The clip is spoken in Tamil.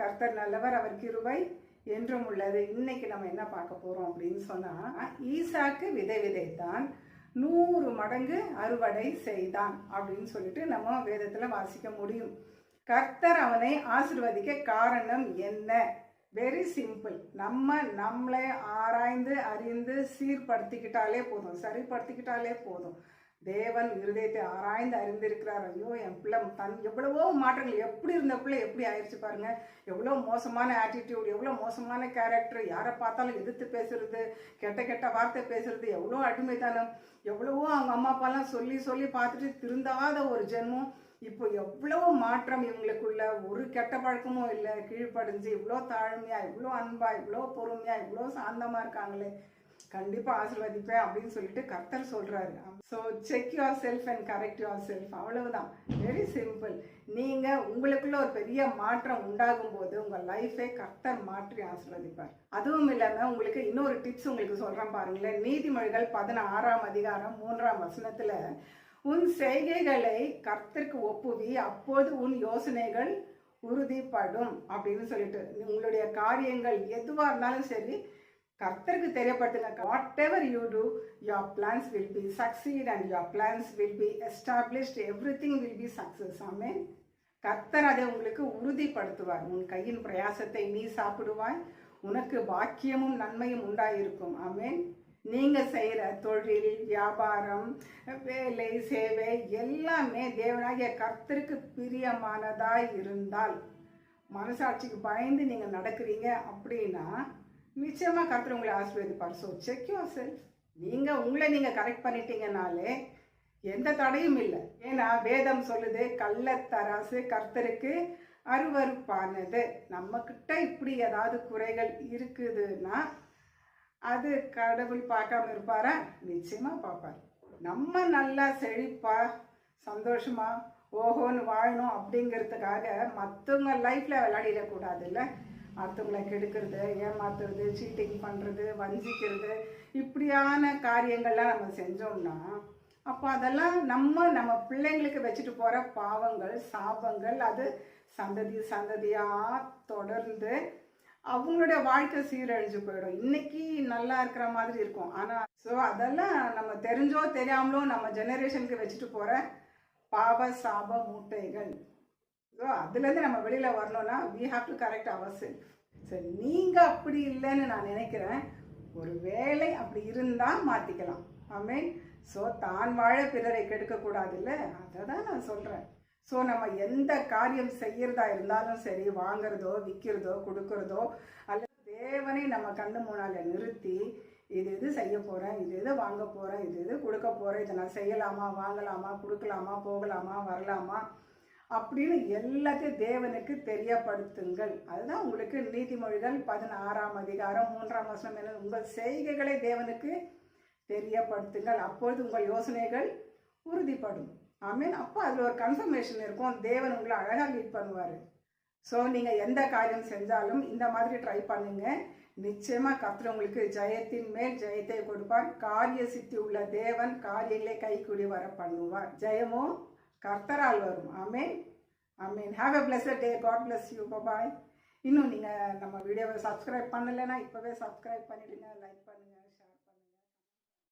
கர்த்தர் நல்லவர், அவர் கிருபை என்றும் உள்ளது. இன்னைக்கு நம்ம என்ன பார்க்க போறோம் அப்படின்னு சொன்னா, ஈசாக்கு விதை விதைத்தான் 100 மடங்கு அறுவடை செய்தான் அப்படின்னு சொல்லிட்டு நம்ம வேதத்துல வாசிக்க முடியும். கர்த்தர் அவனை ஆசீர்வதிக்க காரணம் என்ன? Very simple. நம்மளை ஆராய்ந்து அறிந்து சீர்படுத்திக்கிட்டாலே போதும், சரிப்படுத்திக்கிட்டாலே போதும். தேவன் இருதயத்தை ஆராய்ந்து அறிந்திருக்கிறார். ஐயோ, என் பிள்ளை எவ்வளவோ மாற்றங்கள், எப்படி இருந்த பிள்ளை எப்படி ஆயிடுச்சு பாருங்க. எவ்வளோ மோசமான ஆட்டிடியூட், எவ்வளோ மோசமான கேரக்டர், யாரை பார்த்தாலும் எதிர்த்து பேசுறது, கெட்ட கெட்ட வார்த்தை பேசுறது, எவ்வளோ அடிமைத்தனம், எவ்வளவோ அவங்க அம்மா அப்பாலாம் சொல்லி சொல்லி பார்த்துட்டு திருந்தாத ஒரு ஜென்மம். இப்போ எவ்வளோ மாற்றம் இவங்களுக்குள்ள, ஒரு கெட்ட பழக்கமும் இல்லை, கீழ்ப்படிஞ்சு இவ்வளோ தாழ்மையா, இவ்வளோ அன்பா, இவ்வளோ பொறுமையா, இவ்வளோ சாந்தமா இருக்காங்களே, கண்டிப்பா ஆசீர்வதிப்பேன் அப்படின்னு சொல்லிட்டு கர்த்தர் சொல்றாரு. So check yourself and correct yourself, அவ்வளவுதான். Very simple. நீங்க உங்களுக்குள்ள ஒரு பெரிய மாற்றம் உண்டாகும் போது உங்க லைஃபை கர்த்தர் மாற்றி ஆசீர்வதிப்பார். அதுவும் இல்லாம உங்களுக்கு இன்னொரு டிப்ஸ் உங்களுக்கு சொல்றேன் பாருங்களேன். நீதிமொழிகள் 16ஆம் அதிகாரம் 3ஆம் வசனத்துல, உன் செய்கைகளை கர்த்தருக்கு ஒப்புவி, அப்போது உன் யோசனைகள் உறுதிப்படும் அப்படின்னு சொல்லிட்டு, உங்களுடைய காரியங்கள் எதுவா இருந்தாலும் சரி கர்த்தருக்கு தெரியப்படுத்துங்க. Whatever you do, your plans will be succeed and your plans will be established. everything will be success. ஆமென். கர்த்தர் அதை உங்களுக்கு உறுதிப்படுத்துவார். உன் கையின் பிரயாசத்தை நீ சாப்பிடுவாய், உனக்கு பாக்கியமும் நன்மையும் உண்டாயிருக்கும். ஆமென். நீங்க செய்யற தொழில், வியாபாரம், வேலை, சேவை எல்லாமே தேவனாகிய கர்த்தருக்கு பிரியமானதாய் இருந்தால், மனசாட்சிக்கு பயந்து நீங்க நடக்கிறீங்க அப்படின்னா நிச்சயமா கர்த்தர் உங்களை ஆசீர்வதிப்பார். So check your self. உங்களை நீங்க கரெக்ட் பண்ணிட்டீங்கனாலே எந்த தடையும் இல்லை. ஏன்னா வேதம் சொல்லுது, கள்ளத்தராசு கர்த்தருக்கு அருவருப்பானது. நம்ம கிட்ட இப்படி ஏதாவது குறைகள் இருக்குதுன்னா அது கடவுள் பார்க்காம இருப்பாரா? நிச்சயமா பார்ப்பார். நம்ம நல்லா செழிப்பா சந்தோஷமா ஓஹோன்னு வாழணும் அப்படிங்கிறதுக்காக மற்றவங்க லைஃப்ல விளையாடிடக்கூடாது. இல்லை, அடுத்தவங்களை கெடுக்கிறது, ஏமாத்துறது, சீட்டிங் பண்ணுறது, வஞ்சிக்கிறது, இப்படியான காரியங்கள்லாம் நம்ம செஞ்சோம்னா அப்போ அதெல்லாம் நம்ம பிள்ளைங்களுக்கு வச்சுட்டு போகிற பாவங்கள், சாபங்கள், அது சந்ததி சந்ததியாக தொடர்ந்து அவங்களுடைய வாழ்க்கை சீரழிஞ்சு போயிடும். இன்னைக்கு நல்லா இருக்கிற மாதிரி இருக்கும், ஆனால் ஸோ அதெல்லாம் நம்ம தெரிஞ்சோ தெரியாமலோ நம்ம ஜெனரேஷனுக்கு வச்சுட்டு போகிற பாவ சாப மூட்டைகள். ஸோ அதுலேருந்து நம்ம வெளியில் வரணும்னா we have to correct ourselves. சரி, நீங்கள் அப்படி இல்லைன்னு நான் நினைக்கிறேன். ஒரு வேளை அப்படி இருந்தால் மாற்றிக்கலாம். ஆமென். ஸோ தான் வாழ பிறரை கெடுக்கக்கூடாது, இல்லை, அதை தான் நான் சொல்கிறேன். ஸோ நம்ம எந்த காரியம் செய்யறதா இருந்தாலும் சரி, வாங்கிறதோ விற்கிறதோ கொடுக்கறதோ அல்லது தேவனை நம்ம கண்ணு முன்னால நிறுத்தி இது இது செய்ய போகிறேன், இது இது வாங்க போகிறேன், இது இது கொடுக்க போகிறேன், இதை நான் செய்யலாமா, வாங்கலாமா, கொடுக்கலாமா, போகலாமா, வரலாமா அப்படின்னு எல்லாத்தையும் தேவனுக்கு தெரியப்படுத்துங்கள். அதுதான் உங்களுக்கு நீதிமொழிகள் 16ஆம் அதிகாரம் 3ஆம் வசனம் என்ன, உங்கள் செய்கைகளை தேவனுக்கு தெரியப்படுத்துங்கள், அப்பொழுது உங்கள் யோசனைகள் உறுதிப்படும். ஆமீன். அப்போ அதில் ஒரு கன்ஃபர்மேஷன் இருக்கும், தேவன் உங்களை அழகாக லீட் பண்ணுவார். ஸோ நீங்கள் எந்த காரியம் செஞ்சாலும் இந்த மாதிரி ட்ரை பண்ணுங்க. நிச்சயமாக கர்த்தர் உங்களுக்கு ஜெயத்தின் மேல் ஜெயத்தை கொடுப்பார். காரிய சித்தி உள்ள தேவன் காரியங்களை கைக்கூடி வர பண்ணுவார். ஜெயமோ கர்த்தரால் வரும். ஆமேன். ஆமேன். Have a blessed day. God bless you. Bye. இன்னும் நீங்கள் நம்ம வீடியோவை சப்ஸ்கிரைப் பண்ணலைன்னா இப்போவே சப்ஸ்கிரைப் பண்ணிவிடுங்க, லைக் பண்ணுங்கள்.